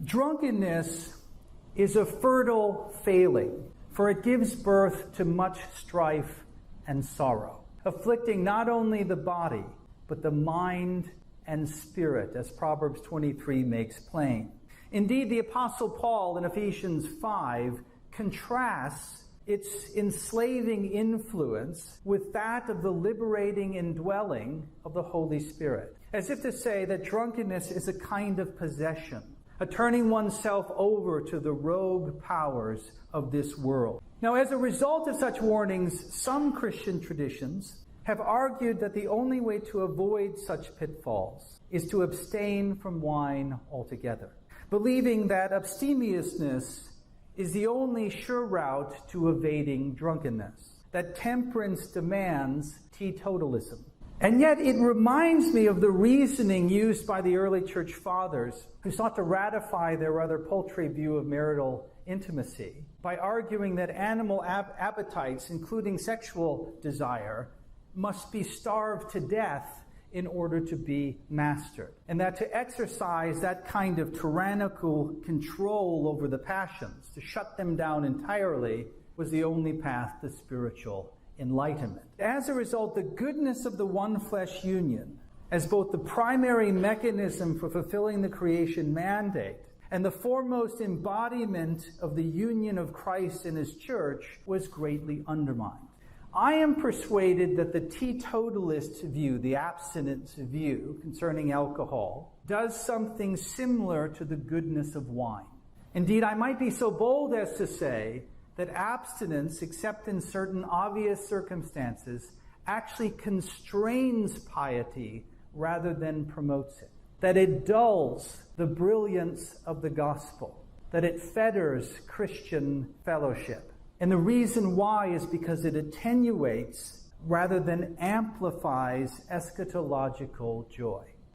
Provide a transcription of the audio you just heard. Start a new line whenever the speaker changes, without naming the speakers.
Drunkenness is a fertile failing, for it gives birth to much strife and sorrow, afflicting not only the body, but the mind and spirit, as Proverbs 23 makes plain. Indeed, the Apostle Paul in Ephesians 5 contrasts its enslaving influence with that of the liberating indwelling of the Holy Spirit, as if to say that drunkenness is a kind of possession, a turning oneself over to the rogue powers of this world. Now, as a result of such warnings, some Christian traditions have argued that the only way to avoid such pitfalls is to abstain from wine altogether, believing that abstemiousness is the only sure route to evading drunkenness, that temperance demands teetotalism. And yet it reminds me of the reasoning used by the early church fathers who sought to ratify their rather paltry view of marital intimacy by arguing that animal appetites, including sexual desire, must be starved to death in order to be mastered, and that to exercise that kind of tyrannical control over the passions, to shut them down entirely, was the only path to spiritual enlightenment. As a result, the goodness of the one flesh union, as both the primary mechanism for fulfilling the creation mandate and the foremost embodiment of the union of Christ and his church, was greatly undermined. I am persuaded that the teetotalist view, the abstinence view concerning alcohol, does something similar to the goodness of wine. Indeed, I might be so bold as to say that abstinence, except in certain obvious circumstances, actually constrains piety rather than promotes it. That it dulls the brilliance of the gospel. That it fetters Christian fellowship. And the reason why is because it attenuates rather than amplifies eschatological joy.